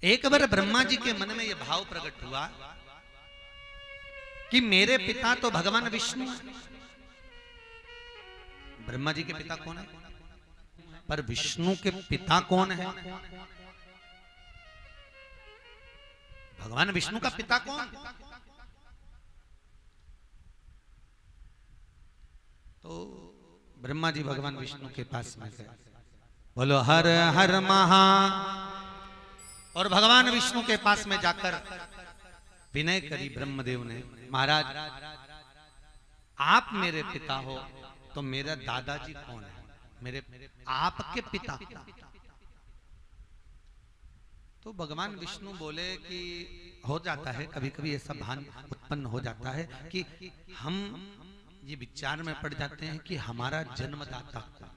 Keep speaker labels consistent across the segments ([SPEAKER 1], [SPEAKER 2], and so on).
[SPEAKER 1] एक बार ब्रह्मा जी के मन में यह भाव प्रकट हुआ कि मेरे पिता तो भगवान विष्णु हैं। ब्रह्मा जी के पिता कौन है? पर विष्णु के पिता कौन है? भगवान विष्णु का पिता कौन? तो ब्रह्मा जी भगवान विष्णु के पास में गए, बोलो हर हर महा। और भगवान विष्णु के पास में जाकर विनय करी ब्रह्मदेव ने, महाराज आप मेरे पिता हो तो मेरा दादाजी कौन है? मेरे आपके पिता। तो भगवान विष्णु बोले कि हो जाता है कभी कभी ऐसा भान उत्पन्न हो जाता है कि हम ये विचार में पड़ जाते हैं कि हमारा जन्मदाता कौन।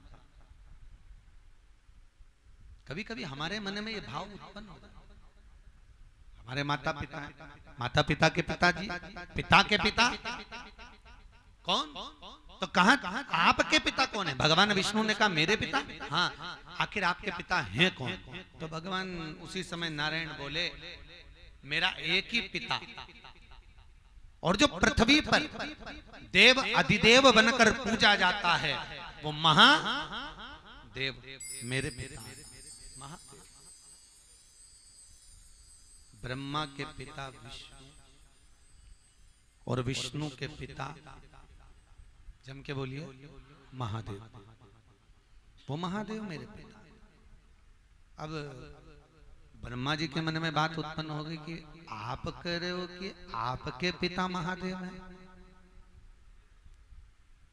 [SPEAKER 1] कभी कभी हमारे मन में ये भाव उत्पन्न हो जाता है, हमारे माता पिता हैं, माता पिता के पिताजी, पिता के पिता कौन? तो कहां आपके पिता कौन है? भगवान विष्णु ने कहा मेरे पिता। हाँ, आखिर आपके पिता हैं कौन? तो भगवान उसी समय नारायण बोले मेरा एक ही पिता, और जो पृथ्वी पर देव अधिदेव बनकर पूजा जाता है वो महादेव मेरे पिता। महादेव ब्रह्मा के पिता विष्णु और विष्णु के पिता जम के बोलिए महादेव। वो महादेव मेरे पिता। अब ब्रह्मा जी के मन में बात उत्पन्न हो गई कि आप कह रहे हो कि आपके पिता महादेव हैं,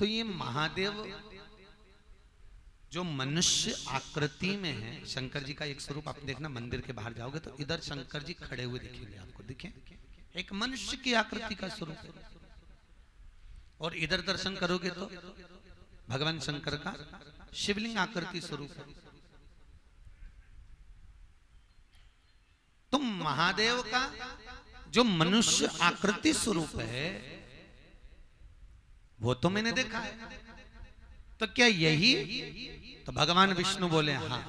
[SPEAKER 1] तो ये महादेव जो मनुष्य आकृति में है, शंकर जी का एक स्वरूप आप देखना, मंदिर के बाहर जाओगे तो इधर शंकर जी खड़े हुए दिखेंगे आपको, दिखे एक मनुष्य की आकृति का स्वरूप है। और इधर दर्शन करोगे तो भगवान शंकर का शिवलिंग आकृति स्वरूप है। तो महादेव का जो मनुष्य आकृति स्वरूप है वो तो मैंने देखा है, तो क्या यही? तो भगवान विष्णु बोले हाँ,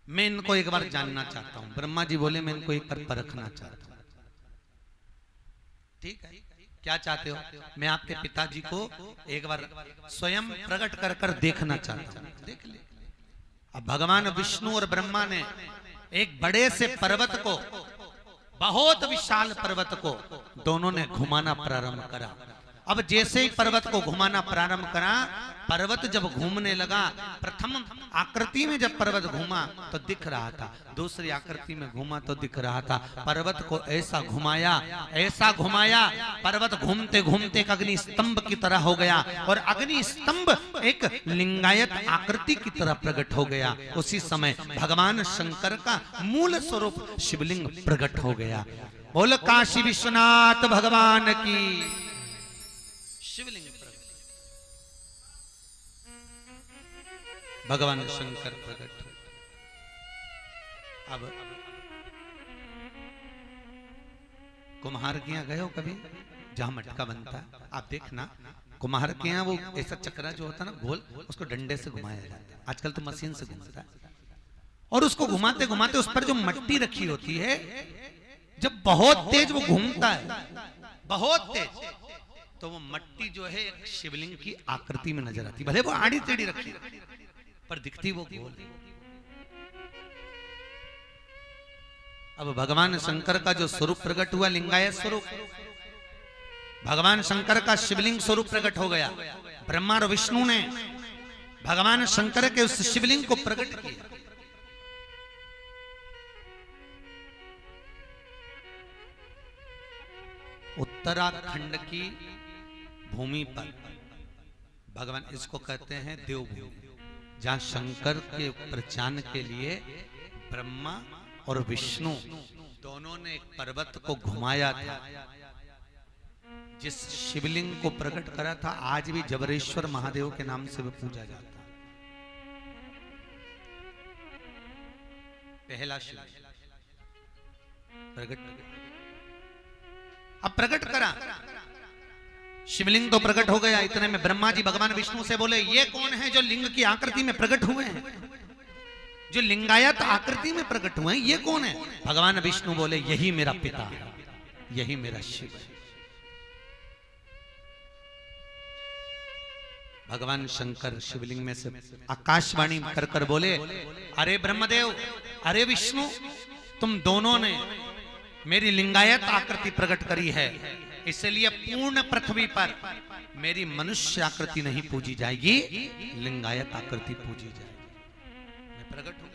[SPEAKER 1] मैं इनको एक बार जानना चाहता हूं। ब्रह्मा जी बोले मैं इनको एक बार परखना चाहता हूं। ठीक है, क्या चाहते हो? मैं आपके पिताजी को एक बार स्वयं प्रकट कर कर देखना चाहता हूं। देख ले। अब भगवान विष्णु और ब्रह्मा ने एक बड़े से पर्वत को, बहुत विशाल पर्वत को दोनों ने घुमाना प्रारंभ करा। अब जैसे ही पर्वत को घुमाना प्रारंभ करा, पर्वत जब घूमने लगा, प्रथम आकृति में जब पर्वत घूमा तो दिख रहा था, दूसरी आकृति में घूमा तो दिख रहा था। पर्वत को ऐसा घुमाया, ऐसा घुमाया, पर्वत घूमते घूमते एक अग्नि स्तंभ की तरह हो गया, और अग्नि स्तंभ एक लिंगायत आकृति की तरह प्रकट हो गया। उसी समय भगवान शंकर का मूल स्वरूप शिवलिंग प्रकट हो गया। बोल काशी विश्वनाथ भगवान की। शिवलिंग प्रकट, भगवान शंकर प्रकट। अब कुम्हार के यहाँ गए हो कभी, जहां मटका बनता है? आप देखना कुम्हार के यहाँ वो ऐसा चक्रा जो होता है ना गोल, उसको डंडे से घुमाया जाता है। आजकल तो मशीन से घुमाता है, और उसको घुमाते घुमाते उस पर जो मट्टी रखी होती है, जब बहुत तेज वो घूमता है, बहुत तेज, तो वो मट्टी जो है एक शिवलिंग की आकृति में नजर आती। भले वो आड़ी टेढ़ी रखी पर दिखती वो गोल। अब भगवान शंकर का जो स्वरूप प्रकट हुआ, लिंगायत स्वरूप, भगवान शंकर का शिवलिंग स्वरूप प्रकट हो गया। ब्रह्मा और विष्णु ने भगवान शंकर के उस शिवलिंग को प्रकट किया। उत्तराखंड की भूमि पर भगवान, इसको कहते हैं देवभूमि, जहां शंकर के प्रचान के लिए ब्रह्मा और विष्णु दोनों ने एक पर्वत को घुमाया था, जिस शिवलिंग को प्रकट करा था। आज भी जबरेश्वर महादेव के नाम से वो पूजा जाता है। पहला शिवलिंग प्रकट, अब प्रकट करा, शिवलिंग तो प्रकट हो गया। इतने में ब्रह्मा जी भगवान विष्णु से बोले ये कौन है जो लिंग की आकृति में प्रकट हुए हैं? जो लिंगायत आकृति में प्रकट हुए हैं, ये कौन है? भगवान विष्णु बोले यही मेरा पिता है, यही मेरा शिव है। भगवान शंकर शिवलिंग में से आकाशवाणी कर कर बोले, अरे ब्रह्मदेव, अरे विष्णु, तुम दोनों ने मेरी लिंगायत आकृति प्रकट करी है, इसलिए पूर्ण पृथ्वी पर मेरी मनुष्य आकृति नहीं पूजी जाएगी, लिंगायत आकृति पूजी जाएगी। मैं प्रकट हूं।